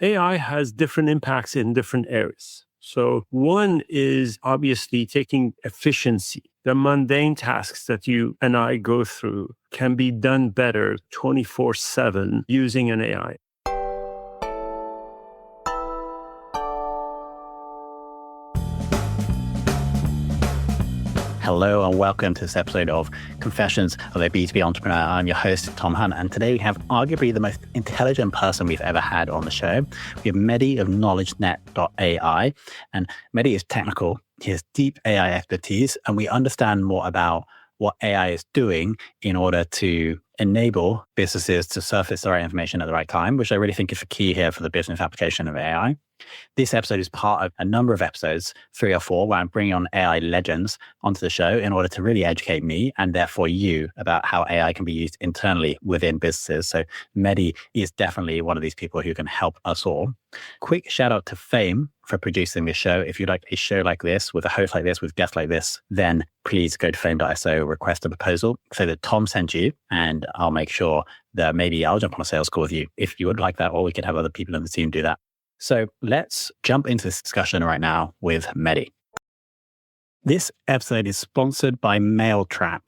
AI has different impacts in different areas. So one is obviously taking efficiency. The mundane tasks that you and I go through can be done better 24/7 using an AI. Hello and welcome to this episode of Confessions of a B2B Entrepreneur. I'm your host, Tom Hunt, and today we have arguably the most intelligent person we've ever had on the show. We have Mehdi of KnowledgeNet.ai, and Mehdi is technical. He has deep AI expertise, and we understand more about what AI is doing in order to enable businesses to surface the right information at the right time, which I really think is the key here for the business application of AI. This episode is part of a number of episodes, 3 or 4, where I'm bringing on AI legends onto the show in order to really educate me and therefore you about how AI can be used internally within businesses. So Mehdi is definitely one of these people who can help us all. Quick shout out to Fame for producing this show. If you'd like a show like this, with a host like this, with guests like this, then please go to fame.so, request a proposal so that Tom sent you, and I'll make sure that maybe I'll jump on a sales call with you if you would like that, or we could have other people in the team do that. So let's jump into this discussion right now with Mehdi. This episode is sponsored by MailTrap,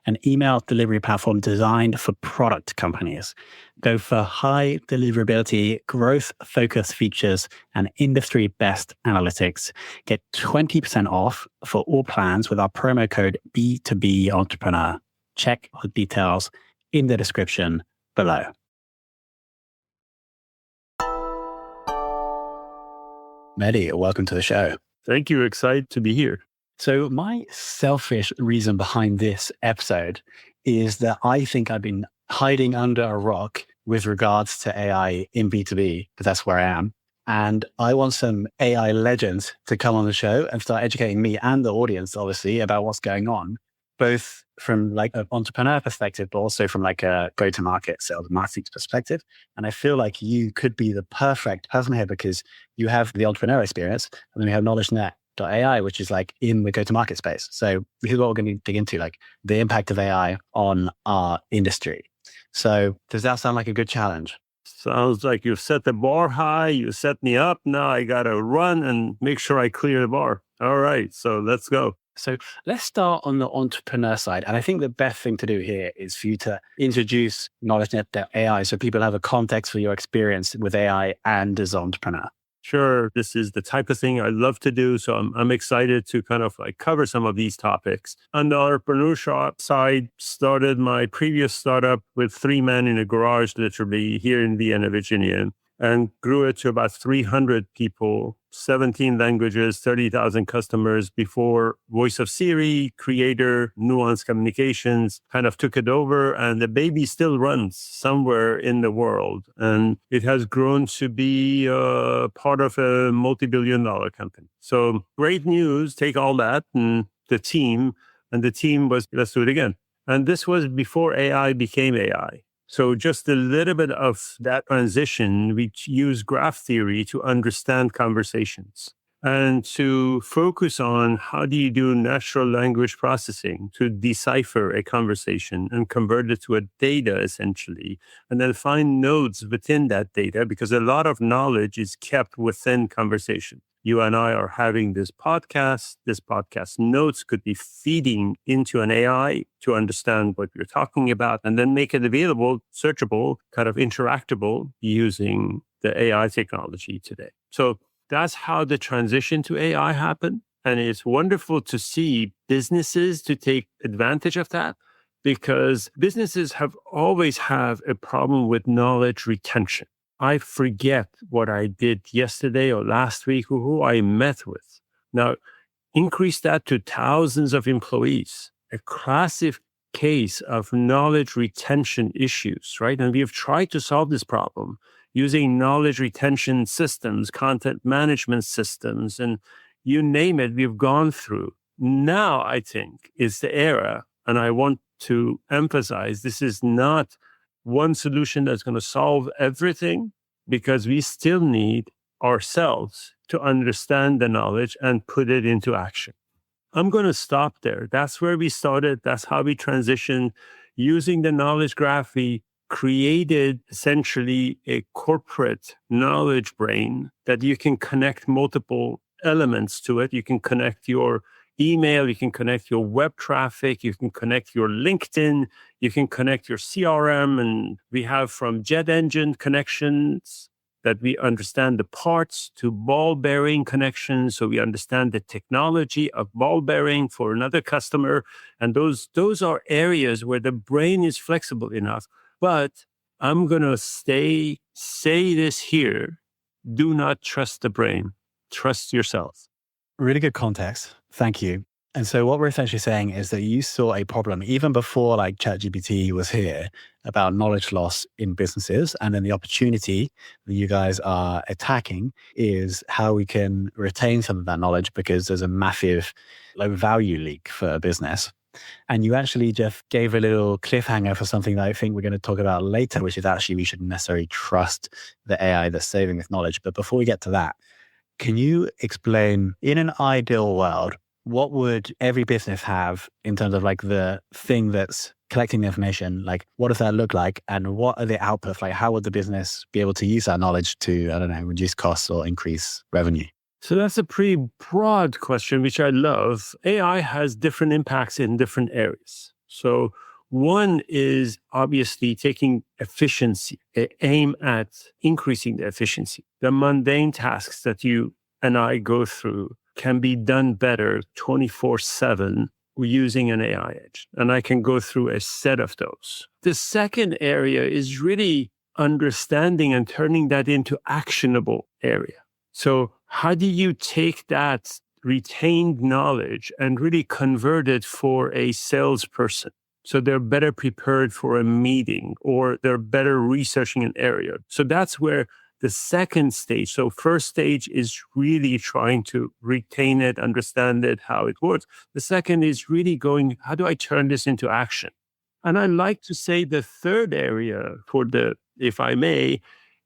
an email delivery platform designed for product companies. Go for high deliverability, growth-focused features, and industry-best analytics. Get 20% off for all plans with our promo code B2B Entrepreneur. Check the details in the description below. Mehdi, welcome to the show. Thank you. Excited to be here. So my selfish reason behind this episode is that I think I've been hiding under a rock with regards to AI in B2B, because that's where I am. And I want some AI legends to come on the show and start educating me and the audience, obviously, about what's going on, both from like an entrepreneur perspective, but also from like a go-to-market sales marketing perspective. And I feel like you could be the perfect person here because you have the entrepreneur experience, and then we have KnowledgeNet.ai, which is like in the go-to-market space. So this is what we're going to dig into, like the impact of AI on our industry. So does that sound like a good challenge? Sounds like you've set the bar high. You set me up. Now I got to run and make sure I clear the bar. All right. So let's go. So let's start on the entrepreneur side. And I think the best thing to do here is for you to introduce KnowledgeNet.ai so people have a context for your experience with AI and as an entrepreneur. Sure. This is the type of thing I love to do. So I'm excited to kind of like cover some of these topics. On the entrepreneurship side, started my previous startup with 3 men in a garage, literally here in Vienna, Virginia, and grew it to about 300 people, 17 languages, 30,000 customers before Voice of Siri, Creator, Nuance Communications kind of took it over. And the baby still runs somewhere in the world. And it has grown to be part of a multi-billion-dollar company. So great news, take all that and the team was, let's do it again. And this was before AI became AI. So just a little bit of that transition, we use graph theory to understand conversations and to focus on how do you do natural language processing to decipher a conversation and convert it to a data essentially, and then find nodes within that data because a lot of knowledge is kept within conversation. You and I are having this podcast. This podcast notes could be feeding into an AI to understand what you're talking about and then make it available, searchable, kind of interactable using the AI technology today. So that's how the transition to AI happened. And it's wonderful to see businesses to take advantage of that because businesses have always have a problem with knowledge retention. I forget what I did yesterday or last week, who I met with. Now, increase that to thousands of employees, a classic case of knowledge retention issues, right? And we have tried to solve this problem using knowledge retention systems, content management systems, and you name it, we've gone through. Now, I think, is the era, and I want to emphasize this is not one solution that's going to solve everything because we still need ourselves to understand the knowledge and put it into action. I'm going to stop there. That's where we started. That's how we transitioned. Using the knowledge graph, we created essentially a corporate knowledge brain that you can connect multiple elements to it. You can connect your email, you can connect your web traffic, you can connect your LinkedIn, you can connect your CRM. And we have from jet engine connections that we understand the parts to ball bearing connections. So we understand the technology of ball bearing for another customer. And those are areas where the brain is flexible enough. But I'm going to say this here. Do not trust the brain. Trust yourself. Really good context. Thank you. And so what we're essentially saying is that you saw a problem even before like ChatGPT was here about knowledge loss in businesses. And then the opportunity that you guys are attacking is how we can retain some of that knowledge because there's a massive low value leak for a business. And you actually, Jeff, gave a little cliffhanger for something that I think we're going to talk about later, which is actually we shouldn't necessarily trust the AI that's saving this knowledge. But before we get to that, can you explain, in an ideal world, what would every business have in terms of like the thing that's collecting the information? Like, what does that look like? And what are the outputs? Like, how would the business be able to use that knowledge to, I don't know, reduce costs or increase revenue? So that's a pretty broad question, which I love. AI has different impacts in different areas. So one is obviously taking efficiency, aim at increasing the efficiency. The mundane tasks that you and I go through can be done better 24/7 using an AI edge. And I can go through a set of those. The second area is really understanding and turning that into actionable area. So how do you take that retained knowledge and really convert it for a salesperson? So they're better prepared for a meeting or they're better researching an area. So that's where the second stage. So first stage is really trying to retain it, understand it, how it works. The second is really going, how do I turn this into action? And I like to say the third area if I may,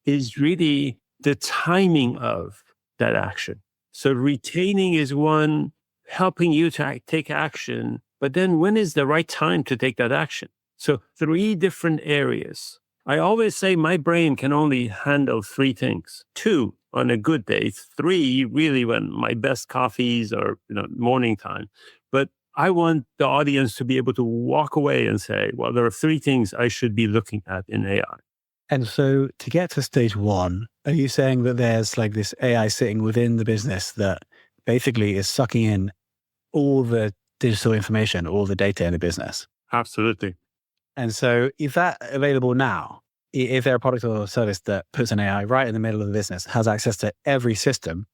is really the timing of that action. So retaining is one, helping you to take action, but then when is the right time to take that action? So 3 different areas. I always say my brain can only handle 3 things. 2 on a good day, 3 really when my best coffees or morning time. But I want the audience to be able to walk away and say, well, there are 3 things I should be looking at in AI. And so to get to stage 1, are you saying that there's like this AI sitting within the business that basically is sucking in all the digital information, all the data in the business? Absolutely. And so is that available now? Is there a product or service that puts an AI right in the middle of the business, has access to every system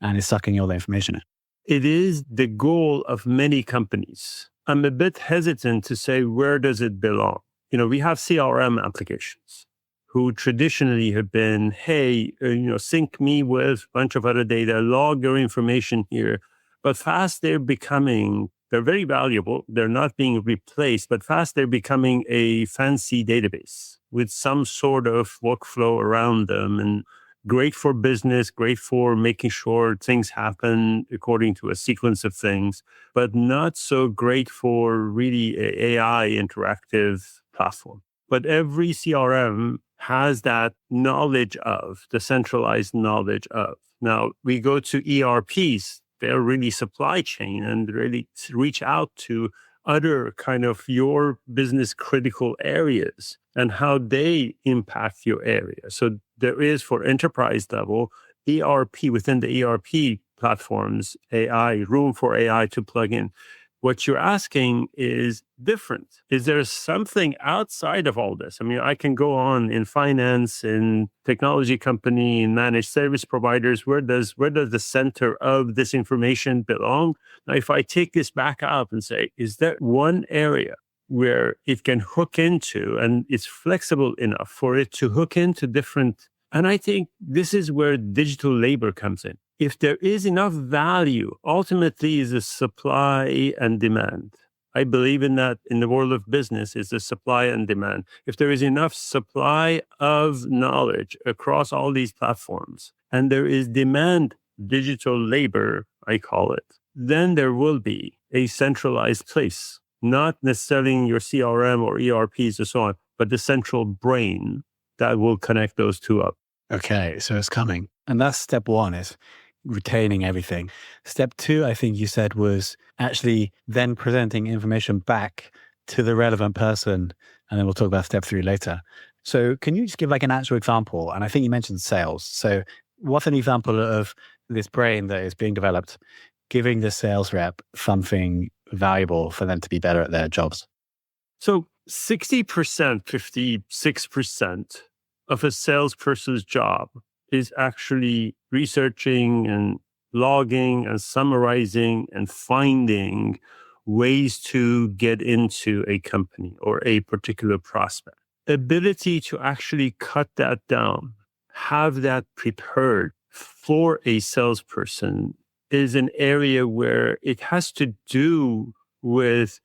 and is sucking all the information in? It is the goal of many companies. I'm a bit hesitant to say, where does it belong? We have CRM applications who traditionally have been, hey, sync me with a bunch of other data, log your information here. But fast they're very valuable. They're not being replaced, but fast they're becoming a fancy database with some sort of workflow around them, and great for business, great for making sure things happen according to a sequence of things, but not so great for really an AI interactive platform. But every CRM has that knowledge of, the centralized knowledge of. Now, we go to ERPs, they're really supply chain and really reach out to other kind of your business critical areas and how they impact your area. So there is, for enterprise level, ERP within the ERP platforms, room for AI to plug in. What you're asking is different. Is there something outside of all this? I mean, I can go on in finance, in technology company, in managed service providers. Where does the center of this information belong? Now, if I take this back up and say, is there one area where it can hook into and it's flexible enough for it to hook into different? And I think this is where digital labor comes in. If there is enough value, ultimately is a supply and demand. I believe in that in the world of business is the supply and demand. If there is enough supply of knowledge across all these platforms and there is demand, digital labor, I call it, then there will be a centralized place, not necessarily in your CRM or ERPs and so on, but the central brain that will connect those two up. Okay, so it's coming. And that's step one, is retaining everything. Step two, I think you said, was actually then presenting information back to the relevant person. And then we'll talk about step three later. So can you just give like an actual example? And I think you mentioned sales. So what's an example of this brain that is being developed giving the sales rep something valuable for them to be better at their jobs? So 60%, 56% of a salesperson's job is actually researching and logging and summarizing and finding ways to get into a company or a particular prospect. Ability to actually cut that down, have that prepared for a salesperson is an area where it has to do with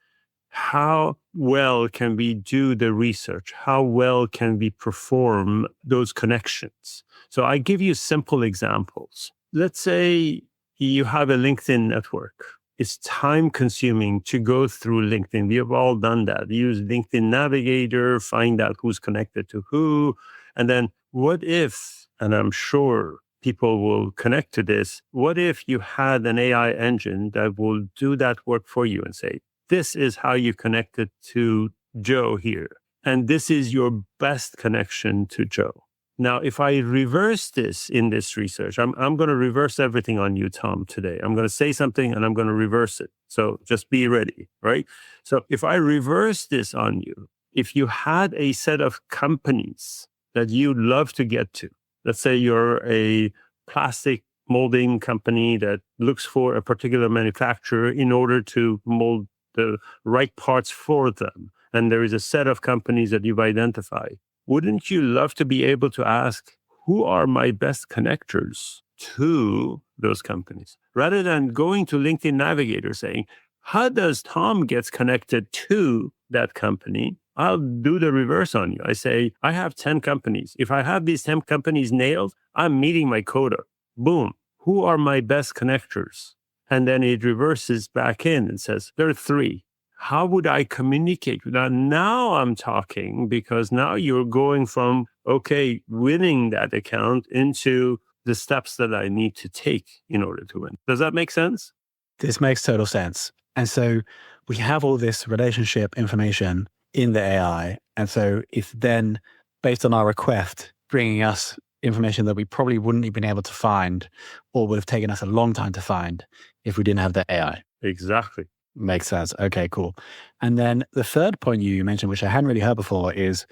how well can we do the research? How well can we perform those connections? So I give you simple examples. Let's say you have a LinkedIn network. It's time consuming to go through LinkedIn. We have all done that. Use LinkedIn Navigator, find out who's connected to who. And then what if, and I'm sure people will connect to this, what if you had an AI engine that will do that work for you and say, this is how you connected to Joe here. And this is your best connection to Joe. Now, if I reverse this in this research, I'm going to reverse everything on you, Tom, today. I'm going to say something and I'm going to reverse it. So just be ready, right? So if I reverse this on you, if you had a set of companies that you'd love to get to, let's say you're a plastic molding company that looks for a particular manufacturer in order to mold the right parts for them, and there is a set of companies that you've identified. Wouldn't you love to be able to ask, who are my best connectors to those companies? Rather than going to LinkedIn Navigator saying, how does Tom gets connected to that company? I'll do the reverse on you. I say, I have 10 companies. If I have these 10 companies nailed, I'm meeting my quota. Boom. Who are my best connectors? And then it reverses back in and says, there are 3. How would I communicate with that? Now I'm talking, because now you're going from, okay, winning that account into the steps that I need to take in order to win. Does that make sense? This makes total sense. And so we have all this relationship information in the AI. And so it's then, based on our request, bringing us information that we probably wouldn't have been able to find, or would have taken us a long time to find if we didn't have the AI. Exactly. Makes sense. Okay, cool. And then the third point you mentioned, which I hadn't really heard before, is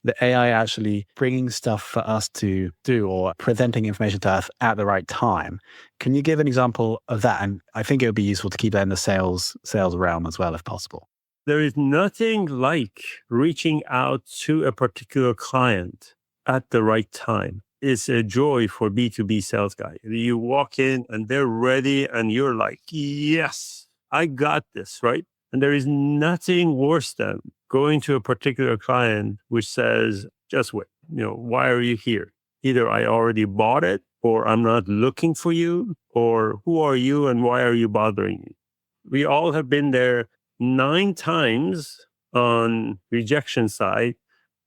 the AI actually bringing stuff for us to do, or presenting information to us at the right time. Can you give an example of that? And I think it would be useful to keep that in the sales realm as well, if possible. There is nothing like reaching out to a particular client at the right time. It's a joy for B2B sales guy. You walk in and they're ready and you're like, yes, I got this, right? And there is nothing worse than going to a particular client which says, just wait, why are you here? Either I already bought it, or I'm not looking for you, or who are you and why are you bothering me? We all have been there 9 times on rejection side,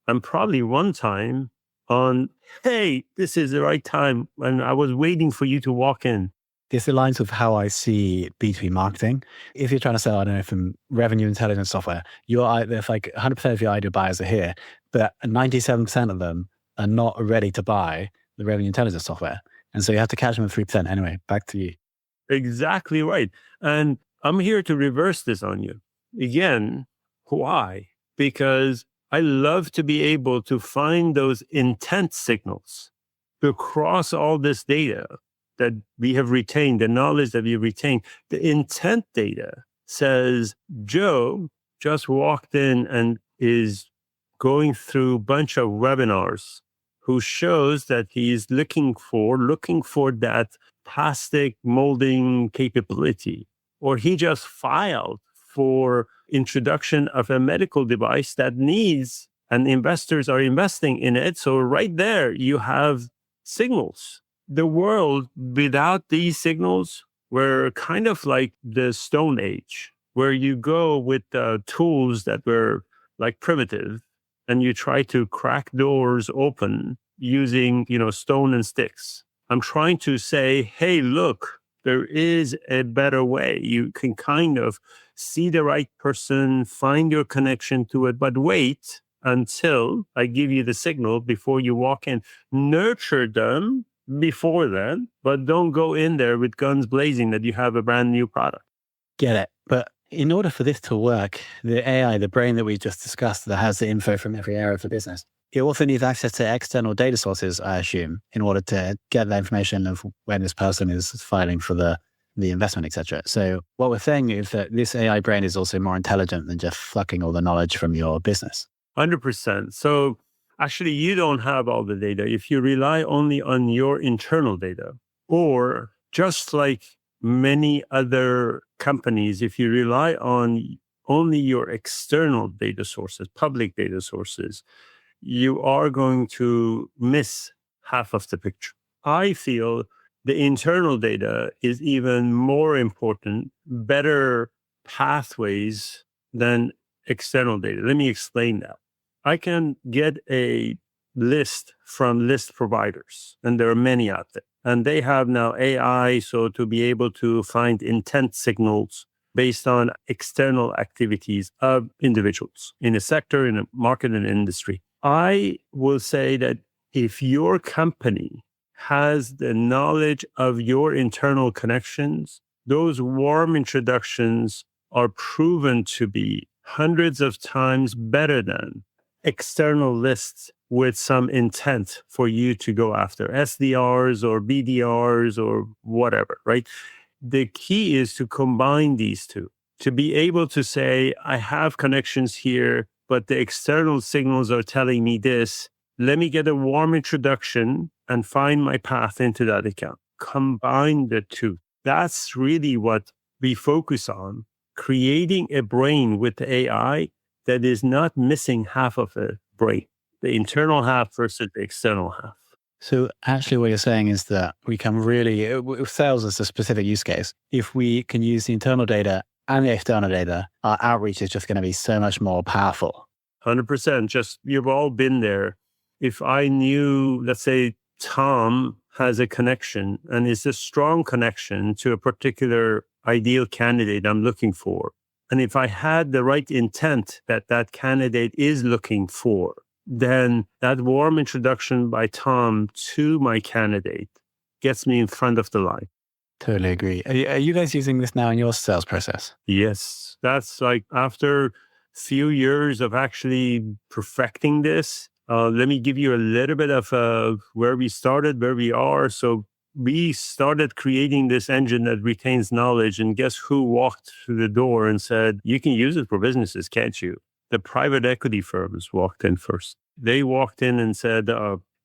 and probably 1 time on, hey, this is the right time, and I was waiting for you to walk in. This aligns with how I see B2B marketing. If you're trying to sell, I don't know, some revenue intelligence software, there's like 100% of your ideal buyers are here, but 97% of them are not ready to buy the revenue intelligence software. And so you have to catch them at 3%. Anyway, back to you. Exactly right. And I'm here to reverse this on you. Again, why? Because I love to be able to find those intent signals across all this data that we have retained, the knowledge that we retained. The intent data says Joe just walked in and is going through a bunch of webinars, who shows that he's looking for that plastic molding capability, or he just filed for introduction of a medical device that needs, and investors are investing in it. So right there, you have signals. The world without these signals were kind of like the Stone Age, where you go with tools that were like primitive, and you try to crack doors open using, stone and sticks. I'm trying to say, hey, look, there is a better way. You can kind of see the right person, find your connection to it, but wait until I give you the signal before you walk in. Nurture them before then, but don't go in there with guns blazing that you have a brand new product. Get it. But in order for this to work, the AI, the brain that we just discussed that has the info from every area of the business, it also needs access to external data sources, I assume, in order to get that information of when this person is filing for the investment, etc. So what we're saying is that this AI brain is also more intelligent than just sucking all the knowledge from your business. 100%. So actually, you don't have all the data. If you rely only on your internal data, or just like many other companies, if you rely on only your external data sources, public data sources, you are going to miss half of the picture. I feel the internal data is even more important, better pathways than external data. Let me explain that. I can get a list from list providers, and there are many out there. And they have now AI, so to be able to find intent signals based on external activities of individuals in a sector, in a market, and industry. I will say that if your company has the knowledge of your internal connections, those warm introductions are proven to be hundreds of times better than external lists with some intent for you to go after SDRs or BDRs or whatever, right? The key is to combine these two, to be able to say, I have connections here, but the external signals are telling me this. Let me get a warm introduction and find my path into that account. Combine the two. That's really what we focus on, creating a brain with AI that is not missing half of a brain, the internal half versus the external half. So actually what you're saying is that we can really, with sales as a specific use case, if we can use the internal data and the external data, our outreach is just going to be so much more powerful. 100%. Just, you've all been there. If I knew, let's say, Tom has a connection and is a strong connection to a particular ideal candidate I'm looking for, and if I had the right intent that that candidate is looking for, then that warm introduction by Tom to my candidate gets me in front of the line. Totally agree. Are you guys using this now in your sales process? Yes. That's like after a few years of actually perfecting this. Let me give you a little bit of where we started, where we are. So we started creating this engine that retains knowledge, and guess who walked through the door and said, you can use it for businesses, can't you? The private equity firms walked in first. They walked in and said,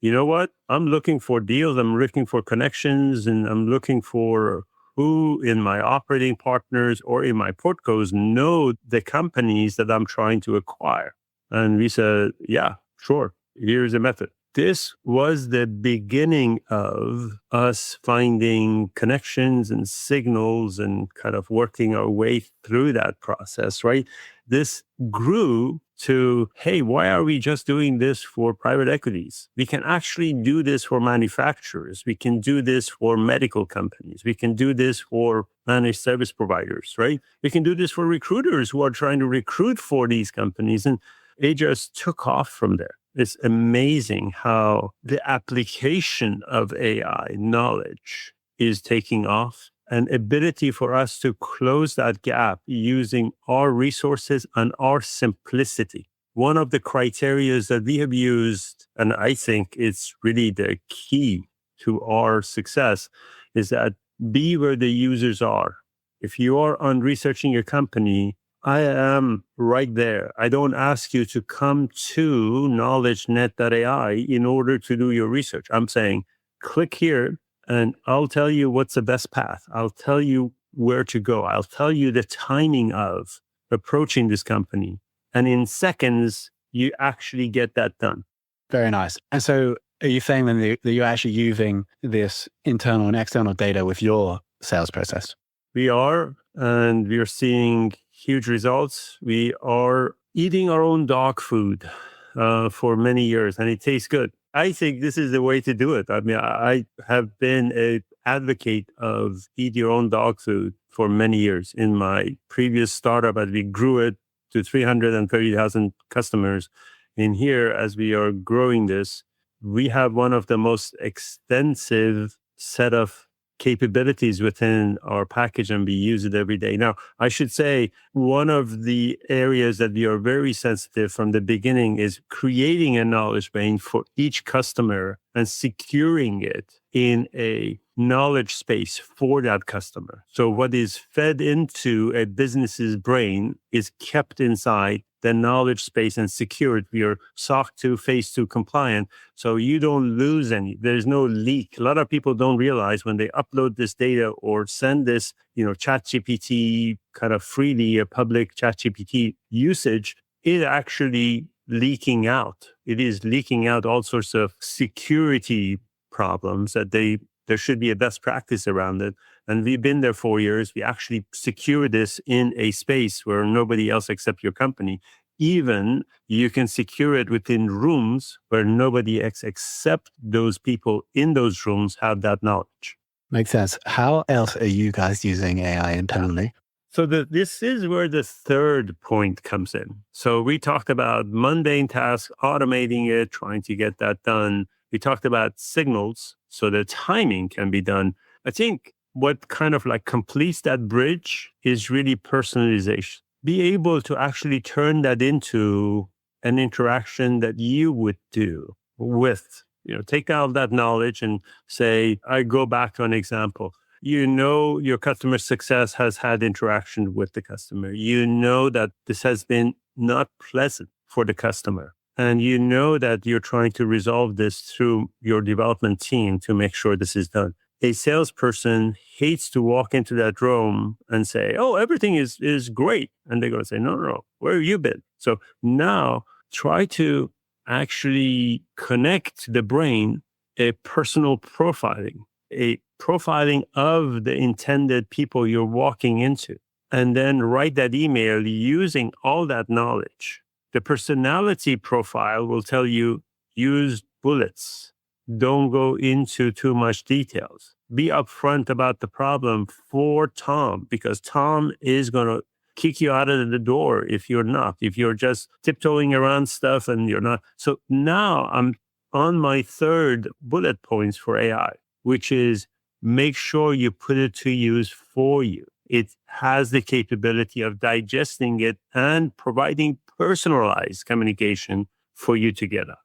you know what? I'm looking for deals. I'm looking for connections, and I'm looking for who in my operating partners or in my portcos know the companies that I'm trying to acquire. And we said, yeah, sure. Here's a method. This was the beginning of us finding connections and signals and kind of working our way through that process, right? This grew to, hey, why are we just doing this for private equities? We can actually do this for manufacturers. We can do this for medical companies. We can do this for managed service providers, right? We can do this for recruiters who are trying to recruit for these companies. And it just took off from there. It's amazing how the application of AI knowledge is taking off, and ability for us to close that gap using our resources and our simplicity. One of the criteria that we have used, and I think it's really the key to our success, is that be where the users are. If you are on researching your company, I am right there. I don't ask you to come to knowledgenet.ai in order to do your research. I'm saying, click here and I'll tell you what's the best path. I'll tell you where to go. I'll tell you the timing of approaching this company. And in seconds, you actually get that done. Very nice. And so are you saying then that you're actually using this internal and external data with your sales process? We are, and we are seeing huge results. We are eating our own dog food. for many years, and it tastes good. I think this is the way to do it. I mean, I have been an advocate of eat your own dog food for many years. In my previous startup, as we grew it to 330,000 customers, in here, as we are growing this, we have one of the most extensive set of capabilities within our package, and we use it every day. Now, I should say one of the areas that we are very sensitive from the beginning is creating a knowledge base for each customer and securing it in a knowledge space for that customer. So what is fed into a business's brain is kept inside the knowledge space and secured. We are SOC 2, Phase 2 compliant, so you don't lose any. There's no leak. A lot of people don't realize when they upload this data or send this, ChatGPT kind of freely, a public ChatGPT usage, it actually leaking out. It is leaking out all sorts of security problems that there should be a best practice around it. And we've been there 4 years. We actually secure this in a space where nobody else except your company. Even you can secure it within rooms where nobody else except those people in those rooms have that knowledge. Makes sense. How else are you guys using AI internally? So this is where the third point comes in. So we talked about mundane tasks, automating it, trying to get that done. We talked about signals, so the timing can be done. I think what kind of like completes that bridge is really personalization. Be able to actually turn that into an interaction that you would do with, take out that knowledge and say, I go back to an example. Your customer success has had interaction with the customer. You know that this has been not pleasant for the customer. And you know that you're trying to resolve this through your development team to make sure this is done. A salesperson hates to walk into that room and say, oh, everything is great. And they're going to say, no, where have you been? So now try to actually connect the brain, a personal profiling, a profiling of the intended people you're walking into, and then write that email using all that knowledge. The personality profile will tell you, use bullets. Don't go into too much details. Be upfront about the problem for Tom, because Tom is going to kick you out of the door if you're not, if you're just tiptoeing around stuff and you're not. So now I'm on my third bullet points for AI, which is make sure you put it to use for you. It has the capability of digesting it and providing personalized communication for you to get up.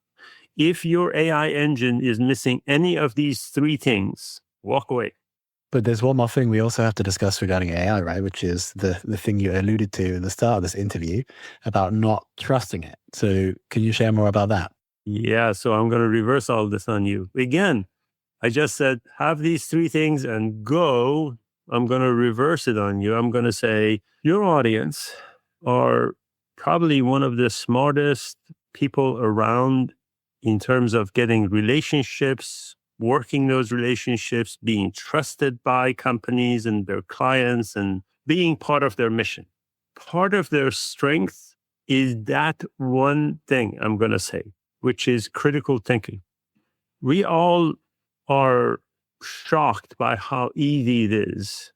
If your AI engine is missing any of these three things, walk away. But there's one more thing we also have to discuss regarding AI, right? Which is the thing you alluded to in the start of this interview about not trusting it. So can you share more about that? Yeah, so I'm going to reverse all this on you. Again, I just said, have these three things and go. I'm going to reverse it on you. I'm going to say, your audience are probably one of the smartest people around in terms of getting relationships, working those relationships, being trusted by companies and their clients, and being part of their mission. Part of their strength is that one thing I'm going to say, which is critical thinking. We all are shocked by how easy it is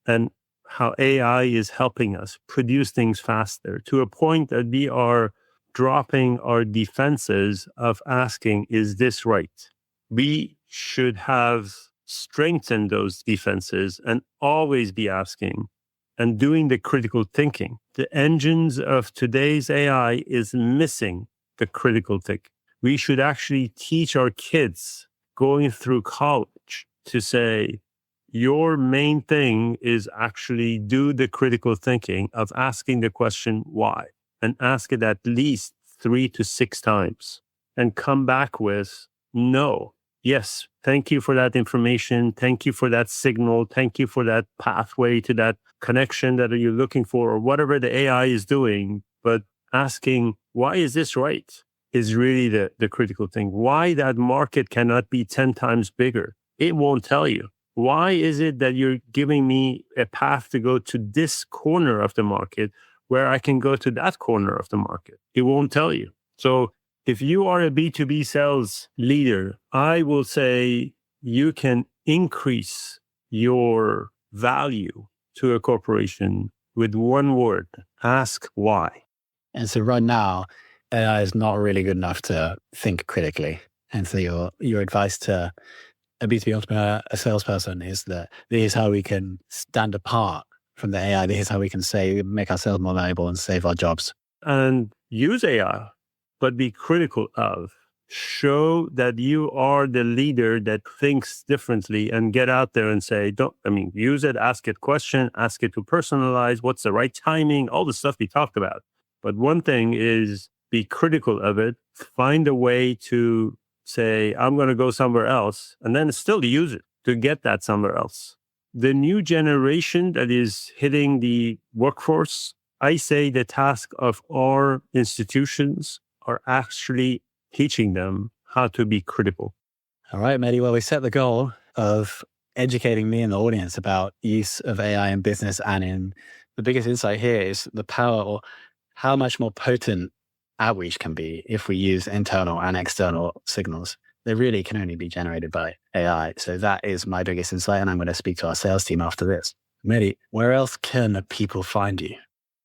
and how AI is helping us produce things faster, to a point that we are dropping our defenses of asking, is this right? We should have strengthened those defenses and always be asking and doing the critical thinking. The engines of today's AI is missing the critical thinking. We should actually teach our kids going through college to say, your main thing is actually do the critical thinking of asking the question, why? And ask it at least 3 to 6 times and come back with, no, yes, thank you for that information. Thank you for that signal. Thank you for that pathway to that connection that you're looking for, or whatever the AI is doing. But asking, why is this right? Is really the critical thing. Why that market cannot be 10 times bigger? It won't tell you. Why is it that you're giving me a path to go to this corner of the market where I can go to that corner of the market? It won't tell you. So If you are a B2B sales leader, I will say you can increase your value to a corporation with one word: ask why. And so right now, AI is not really good enough to think critically. And so your advice to a B2B entrepreneur, a salesperson, is that this is how we can stand apart from the AI. This is how we can make ourselves more valuable and save our jobs. And use AI, but be critical of. Show that you are the leader that thinks differently, and get out there and say, use it, ask it question, ask it to personalize, what's the right timing, all the stuff we talked about. But one thing is be critical of it, find a way to say, I'm going to go somewhere else, and then still use it to get that somewhere else. The new generation that is hitting the workforce, I say the task of our institutions are actually teaching them how to be critical. All right, Mehdi. Well, we set the goal of educating me and the audience about use of AI in business, and in the biggest insight here is the power, or how much more potent outreach can be if we use internal and external signals. They really can only be generated by AI. So that is my biggest insight, and I'm going to speak to our sales team after this. Mehdi, where else can people find you?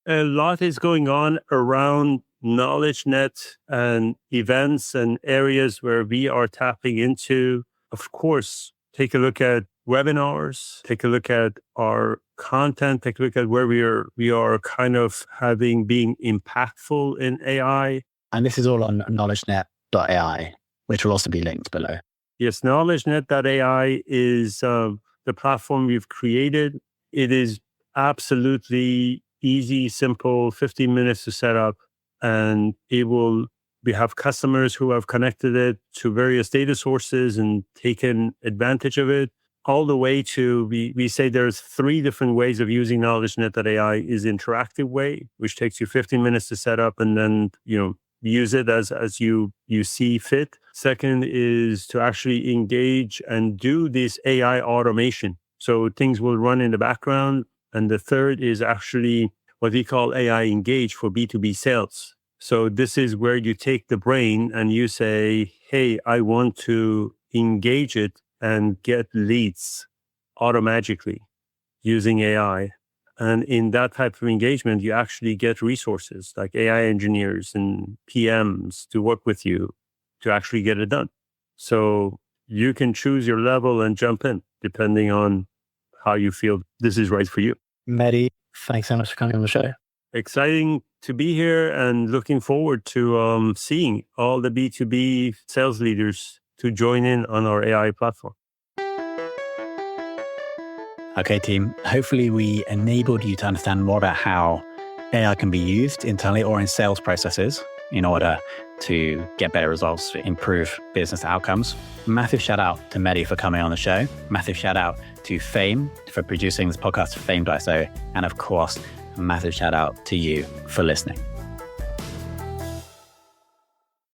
A lot is going on around KnowledgeNet and events and areas where we are tapping into. Of course, take a look at webinars, take a look at our content, take a look at where we are kind of being impactful in AI. And this is all on KnowledgeNet.ai, which will also be linked below. Yes, KnowledgeNet.ai is the platform we've created. It is absolutely easy, simple, 15 minutes to set up. And we have customers who have connected it to various data sources and taken advantage of it, all the way to, we say there's 3 different ways of using KnowledgeNet.ai. Is interactive way, which takes you 15 minutes to set up, and then, use it as you see fit. Second is to actually engage and do this AI automation. So things will run in the background. And the third is actually what we call AI Engage for B2B sales. So this is where you take the brain and you say, hey, I want to engage it and get leads automatically using AI. And in that type of engagement, you actually get resources like AI engineers and PMs to work with you to actually get it done. So you can choose your level and jump in depending on how you feel this is right for you. Mehdi, thanks so much for coming on the show. Exciting to be here, and looking forward to seeing all the B2B sales leaders to join in on our AI platform. Okay, team. Hopefully we enabled you to understand more about how AI can be used internally or in sales processes in order to get better results, improve business outcomes. Massive shout out to Mehdi for coming on the show. Massive shout out to Fame for producing this podcast, Fame.so. And of course, a massive shout out to you for listening.